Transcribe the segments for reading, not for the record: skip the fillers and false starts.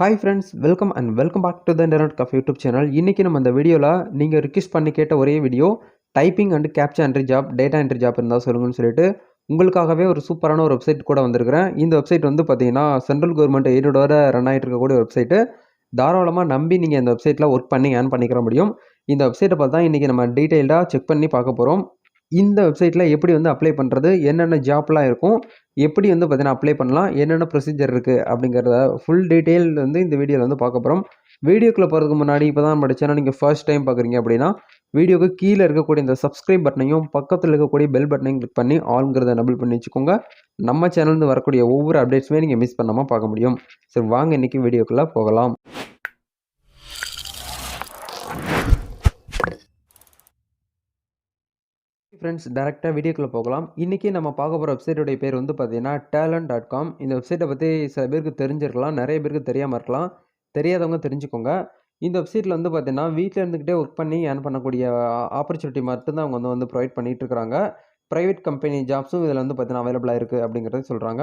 Hi friends, welcome back to the internet cafe YouTube channel. இன்றைக்கி நம்ம இந்த வீடியோவில் நீங்கள் ரிக்வெஸ்ட் பண்ணி கேட்ட ஒரே video typing and captcha entry job, data entry job இருந்தால் சொல்லுங்கன்னு சொல்லிட்டு உங்களுக்காகவே ஒரு சூப்பரான ஒரு வெப்சைட் கூட வந்திருக்கிறேன். இந்த வெப்சைட் வந்து பார்த்தீங்கன்னா சென்ட்ரல் கவர்மெண்ட் எய்டோட ரன் ஆகிட்டு இருக்கக்கூடிய வெப்சைட்டு. தாராளமாக நம்பி நீங்கள் இந்த வெப்சைட்டில் ஒர்க் பண்ணி ஏர்ன் பண்ணிக்கிற முடியும். இந்த வெப்சைட்டை பார்த்தா இன்றைக்கி நம்ம டீட்டெயில்டாக செக் பண்ணி பார்க்க போகிறோம். இந்த வெப்சைட்டில் எப்படி வந்து அப்ளை பண்ணுறது, என்னென்ன ஜாப்லாம் இருக்கும், எப்படி வந்து பார்த்தீங்கன்னா அப்ளை பண்ணலாம், என்னென்ன ப்ரொசீஜர் இருக்குது அப்படிங்கிறத ஃபுல் டீட்டெயில் வந்து இந்த வீடியோவில் வந்து பார்க்க போகிறோம். வீடியோக்குள்ளே போகிறதுக்கு முன்னாடி இப்போ தான் நம்ம சேனல் நீங்கள் ஃபர்ஸ்ட் டைம் பார்க்குறீங்க அப்படின்னா வீடியோக்கு கீழே இருக்கக்கூடிய இந்த சப்ஸ்கிரைப் பட்டனையும் பக்கத்தில் இருக்கக்கூடிய பெல் பட்டனையும் கிளிக் பண்ணி ஆல்ங்கிறத எனபிள் பண்ணி வச்சுக்கோங்க. நம்ம சேனல்ந்து வரக்கூடிய ஒவ்வொரு அப்டேட்ஸுமே நீங்கள் மிஸ் பண்ணாமல் பார்க்க முடியும். சரி, வாங்க இன்றைக்கி வீடியோக்குள்ளே போகலாம். ஃப்ரெண்ட்ஸ், டேரெக்டாக வீடியோக்குள்ளே போகலாம். இன்றைக்கி நம்ம பார்க்க போகிற வெப்சைட்டோடைய பேர் வந்து பார்த்தீங்கன்னா talent.com. இந்த வெப்சைட்டை பற்றி சில பேருக்கு தெரிஞ்சிருக்கலாம், நிறைய பேருக்கு தெரியாமல் இருக்கலாம். தெரியாதவங்க தெரிஞ்சுக்கோங்க. இந்த வெப்சைட்டில் வந்து பார்த்தீங்கன்னா வீட்டில் இருந்துக்கிட்டே ஒர்க் பண்ணி ஏர்ன் பண்ணக்கூடிய ஆப்பர்ச்சுனிட்டி மட்டும்தான் அவங்க வந்து ப்ரொவைட் பண்ணிகிட்டு இருக்கிறாங்க. ப்ரைவேட் கம்பெனி ஜாப்ஸும் இதில் வந்து பார்த்தீங்கன்னா அவைலபிளாக இருக்குது அப்படிங்கிறத சொல்கிறாங்க.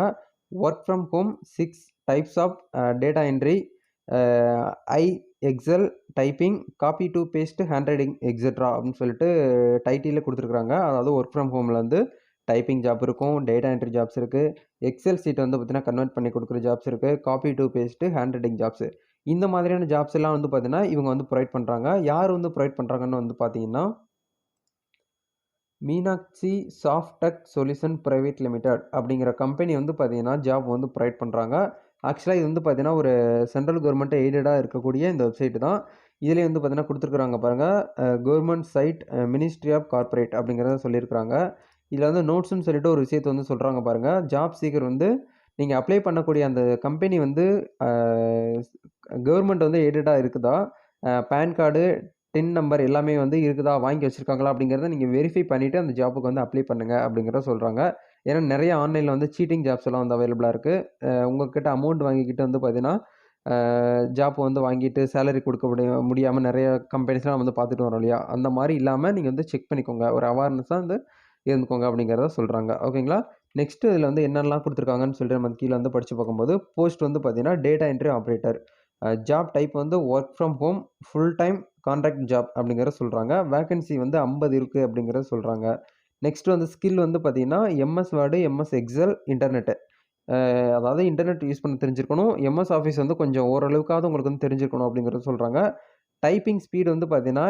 Work from home 6 types of data entry, I Excel, typing, copy to paste, hand writing etcetera அப்படின்னு சொல்லிட்டு டைட்டிலே கொடுத்துருக்குறாங்க. அதாவது ஒர்க் ஃப்ரம் ஹோமில் வந்து டைப்பிங் ஜாப் இருக்கும், டேட்டா என்ட்ரி ஜாப்ஸ் இருக்குது, எக்ஸல் சீட்டை வந்து பார்த்தீங்கன்னா கன்வெர்ட் பண்ணி கொடுக்குற ஜாப்ஸ் இருக்குது, copy to paste, hand writing jobs. இந்த மாதிரியான ஜாப்ஸ் எல்லாம் வந்து பார்த்தீங்கன்னா இவங்க வந்து ப்ரொவைட் பண்ணுறாங்க. யார் வந்து ப்ரொவைட் பண்ணுறாங்கன்னு வந்து பார்த்தீங்கன்னா Meenakshi Softech solution private limited அப்படிங்கிற கம்பெனி வந்து பார்த்தீங்கன்னா ஜாப் வந்து ப்ரொவைட் பண்ணுறாங்க. ஆக்சுவலாக இது வந்து பார்த்தீங்கன்னா ஒரு சென்ட்ரல் கவர்மெண்ட் எய்டடாக இருக்கக்கூடிய இந்த வெப்சைட்டு தான். இதிலே வந்து பார்த்தீங்கன்னா கொடுத்துருக்குறாங்க பாருங்கள், government site, ministry of corporate அப்படிங்கிறத சொல்லியிருக்கிறாங்க. இதில் வந்து நோட்ஸ்னு சொல்லிட்டு ஒரு விஷயத்தை வந்து சொல்கிறாங்க பாருங்கள். ஜாப் சீக்கர் வந்து நீங்கள் அப்ளை பண்ணக்கூடிய அந்த கம்பெனி வந்து கவர்மெண்ட் வந்து எய்டடாக இருக்குதா, பேன் கார்டு, டின் நம்பர் எல்லாமே வந்து இருக்குதா, வாங்கி வச்சுருக்காங்களா அப்படிங்கிறத நீங்கள் வெரிஃபை பண்ணிவிட்டு அந்த ஜாப்புக்கு வந்து அப்ளை பண்ணுங்கள் அப்படிங்கிறத சொல்கிறாங்க. ஏன்னா நிறைய ஆன்லைனில் வந்து சீட்டிங் ஜாப்ஸ் எல்லாம் வந்து அவைலபிளாக இருக்குது. உங்கள்கிட்ட அமௌண்ட் வாங்கிக்கிட்டு வந்து பார்த்தீங்கன்னா ஜாப் வந்து வாங்கிட்டு சேலரி கொடுக்க முடியாமல் நிறைய கம்பெனிஸ்லாம் வந்து பார்த்துட்டு வரோம் இல்லையா, அந்த மாதிரி இல்லாமல் நீங்கள் வந்து செக் பண்ணிக்கோங்க, ஒரு அவேர்னஸாக வந்து இருந்துக்கோங்க அப்படிங்கிறத சொல்கிறாங்க. ஓகேங்களா. நெக்ஸ்ட்டு இதில் வந்து என்னென்னலாம் கொடுத்துருக்காங்கன்னு சொல்லிட்டு நம்ம கீழே வந்து படித்து பார்க்கும்போது, போஸ்ட் வந்து பார்த்தீங்கன்னா data entry operator, job type வந்து work from home, full time contract job அப்படிங்கிறத சொல்கிறாங்க. வேக்கன்சி வந்து 50 இருக்குது அப்படிங்கிறத சொல்கிறாங்க. நெக்ஸ்ட் வந்து ஸ்கில் வந்து பார்த்தீங்கன்னா MS word, MS XL, internet, அதாவது இன்டர்நெட் யூஸ் பண்ண தெரிஞ்சிருக்கணும். எம்எஸ் ஆஃபீஸ் வந்து கொஞ்சம் ஓரளவுக்காவது உங்களுக்கு வந்து தெரிஞ்சிருக்கணும் அப்படிங்கிறத சொல்கிறாங்க. டைப்பிங் ஸ்பீடு வந்து பார்த்தீங்கன்னா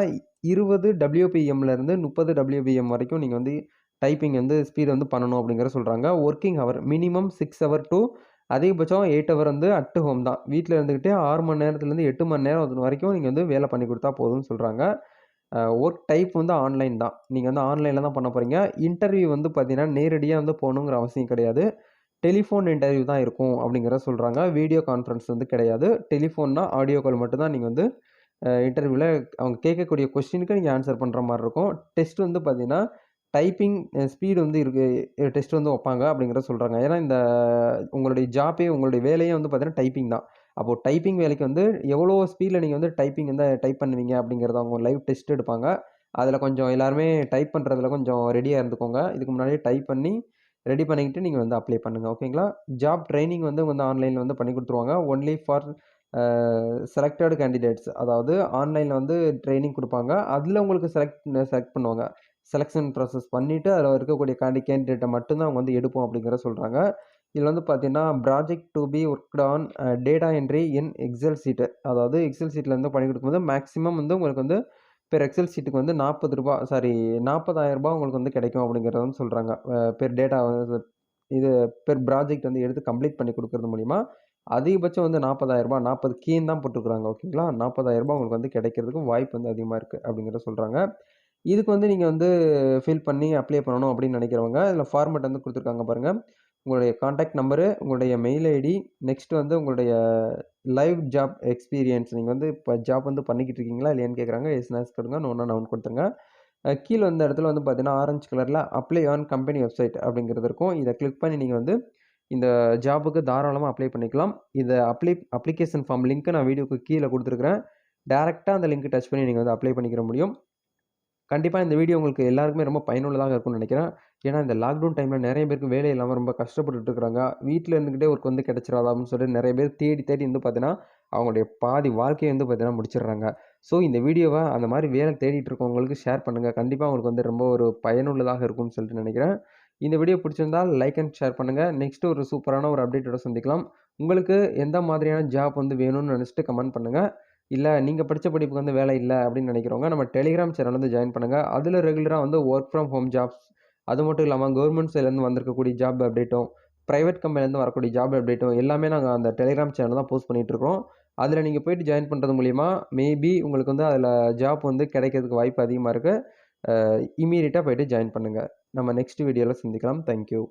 20 WPMலேருந்து 30 WPM வரைக்கும் நீங்கள் வந்து டைப்பிங் வந்து ஸ்பீடு வந்து பண்ணணும் அப்படிங்கிறத சொல்கிறாங்க. Working hour minimum 6 hour to அதிகபட்சம் 8 ஹவர் வந்து அட் ஹோம் தான். வீட்டில் இருந்துக்கிட்டே 6 மணி நேரத்துலேருந்து 8 மணி நேரம் அது வரைக்கும் நீங்கள் வந்து வேலை பண்ணி கொடுத்தா போதும்னு சொல்கிறாங்க. ஒர்க் டைப் வந்து ஆன்லைன் தான். நீங்கள் வந்து ஆன்லைனில் தான் பண்ண போகிறீங்க. இன்டர்வியூ வந்து பார்த்தீங்கன்னா நேரடியாக வந்து போகணுங்கிற அவசியம் கிடையாது. டெலிஃபோன் இன்டர்வியூ தான் இருக்கும் அப்படிங்கிறத சொல்கிறாங்க. வீடியோ கான்ஃபரன்ஸ் வந்து கிடையாது. டெலிஃபோன்னா ஆடியோ கால் மட்டும் தான் நீங்கள் வந்து இன்டர்வியூவில் அவங்க கேட்கக்கூடிய கொஸ்டினுக்கு நீங்கள் ஆன்சர் பண்ணுற மாதிரி இருக்கும். டெஸ்ட் வந்து பார்த்தீங்கன்னா டைப்பிங் ஸ்பீடு வந்து டெஸ்ட் வந்து வைப்பாங்க அப்படிங்கிறத சொல்கிறாங்க. ஏன்னா இந்த உங்களுடைய ஜாப்பே உங்களுடைய வேலையே வந்து பார்த்தீங்கன்னா டைப்பிங் தான். அப்போது டைப்பிங் வேலைக்கு வந்து எவ்வளோ ஸ்பீடில் நீங்கள் வந்து டைப்பிங் வந்து டைப் பண்ணுவீங்க அப்படிங்கிறத அவங்க லைவ் டெஸ்ட் எடுப்பாங்க. அதில் கொஞ்சம் எல்லாருமே டைப் பண்ணுறதுல கொஞ்சம் ரெடியாக இருந்துக்கோங்க. இதுக்கு முன்னாடியே டைப் பண்ணி ரெடி பண்ணிக்கிட்டு நீங்கள் வந்து அப்ளை பண்ணுங்கள். ஓகேங்களா. ஜாப் ட்ரைனிங் வந்து ஆன்லைனில் வந்து பண்ணி கொடுத்துருவாங்க. ஒன்லி ஃபார் செலக்டட் கேண்டிடேட்ஸ், அதாவது ஆன்லைனில் வந்து ட்ரைனிங் கொடுப்பாங்க. அதில் உங்களுக்கு செலக்ட் பண்ணுவாங்க. செலெக்ஷன் ப்ராசஸ் பண்ணிவிட்டு அதில் இருக்கக்கூடிய கேண்டிடேட்டை மட்டும்தான் அவங்க வந்து எடுப்போம் அப்படிங்கிறத சொல்கிறாங்க. இதில் வந்து பார்த்தீங்கன்னா project to be worked on data entry in Excel sheet, அதாவது எக்ஸல் சீட்டில் வந்து பண்ணி கொடுக்கும்போது மேக்ஸிமம் வந்து உங்களுக்கு வந்து பெர் எக்ஸல் சீட்டுக்கு வந்து ₹40,000 உங்களுக்கு வந்து கிடைக்கும் அப்படிங்கிறத வந்து சொல்கிறாங்க. பெர் டேட்டா இது பெர் ப்ராஜெக்ட் வந்து எடுத்து கம்ப்ளீட் பண்ணி கொடுக்குறது மூலிமா அதிகபட்சம் வந்து ₹40,000, 40 கீன்னு தான் போட்டுருக்குறாங்க. ஓகேங்களா. ₹40,000 உங்களுக்கு வந்து கிடைக்கிறதுக்கு வாய்ப்பு வந்து அதிகமாக இருக்குது அப்படிங்கிறத சொல்கிறாங்க. இதுக்கு வந்து நீங்கள் வந்து ஃபில் பண்ணி அப்ளை பண்ணணும் அப்படின்னு நினைக்கிறவங்க இதில் ஃபார்மேட் வந்து கொடுத்துருக்காங்க பாருங்கள். உங்களுடைய கான்டாக்ட் நம்பரு, உங்களுடைய மெயில் ஐடி, நெக்ஸ்ட் வந்து உங்களுடைய லைவ் ஜாப் எக்ஸ்பீரியன்ஸ், நீங்கள் வந்து இப்போ ஜாப் வந்து பண்ணிக்கிட்டு இருக்கீங்களா இல்லையான்னு கேட்குறாங்க. எஸ்என்எஸ் கொடுங்க, நோன்னா நவுன் கொடுத்துருங்க. கீழே வந்த இடத்துல வந்து பார்த்தீங்கன்னா ஆரஞ்சு கலரில் அப்ளை ஆன் கம்பெனி வெப்சைட் அப்படிங்கிறது இருக்கும். இதை கிளிக் பண்ணி நீங்கள் வந்து இந்த ஜாபுக்கு தாராளமாக அப்ளை பண்ணிக்கலாம். இதை அப்ளிகேஷன் ஃபார்ம் லிங்க்கு நான் வீடியோக்கு கீழே கொடுத்துருக்குறேன். டேரெக்டாக அந்த லிங்க் டச் பண்ணி நீங்கள் வந்து அப்ளை பண்ணிக்கிற முடியும். கண்டிப்பா இந்த வீடியோ உங்களுக்கு எல்லாருக்குமே ரொம்ப பயனுள்ளதாக இருக்கும்னு நினைக்கிறேன். ஏன்னா, இந்த லாக்டவுன் டைம்ல நெறைய பேருக்கு வேலை இல்லாம ரொம்ப கஷ்டப்பட்டுட்டு இருக்கிறாங்க. வீட்ல இருந்துகிட்டே ஒர்க் வந்து கிடைச்சிராதா அப்படின்னு சொல்லிட்டு நெறைய பேர் தேடி தேடி வந்து பார்த்தீங்கன்னா, அவங்களுடைய பாதி வாழ்க்கைய வந்து பார்த்தீங்கன்னா முடிச்சிடுறாங்க. ஸோ இந்த வீடியோவ அந்த மாரி வேலை தேடிட்டு இருக்கவங்களுக்கு ஷேர் பண்ணுங்க. கண்டிப்பா உங்களுக்கு வந்து ரொம்ப ஒரு பயனுள்ளதாக இருக்கும்னு சொல்லிட்டு நினைக்கிறேன். இந்த வீடியோ பிடிச்சிருந்தால் லைக் அண்ட் ஷேர் பண்ணுங்க. நெக்ஸ்ட் ஒரு சூப்பரான ஒரு அப்டேட்டோட சந்திக்கலாம். உங்களுக்கு எந்த மாதிரியான ஜாப் வந்து வேணும்னு நினைச்சுட்டு கமெண்ட் பண்ணுங்க. இல்ல நீங்க படிச்ச படிப்புக்கு வந்து வேலை இல்ல அப்படின்னு நினைக்கிறவங்க, நம்ம டெலிகிராம் சேனல் வந்து ஜாயின் பண்ணுங்க. அதுல ரெகுலரா வந்து வொர்க் ஃப்ரம் ஹோம் ஜாப்ஸ், அது மட்டும் இல்லாம கவர்ன்மெண்ட் சைட்லேருந்து வந்திருக்கக்கூடிய ஜாப் அப்டேட்டும், பிரைவேட் கம்பெனிலேருந்து வரக்கூடிய ஜாப் அப்டேட்டும் எல்லாமே நாங்க அந்த டெலிகிராம் சேனல்ல தான் போஸ்ட் பண்ணிட்டு இருக்கோம். அதுல நீங்க போயிட்டு ஜாயின் பண்றது மூலியமா, மேபி உங்களுக்கு வந்து அதுல ஜாப் வந்து கிடைக்கிறதுக்கு வாய்ப்பு அதிகமா இருக்கு. இம்மீடியட்டா போயிட்டு ஜாயின் பண்ணுங்க. நம்ம நெக்ஸ்ட் வீடியோல சந்திக்கலாம். Thank you.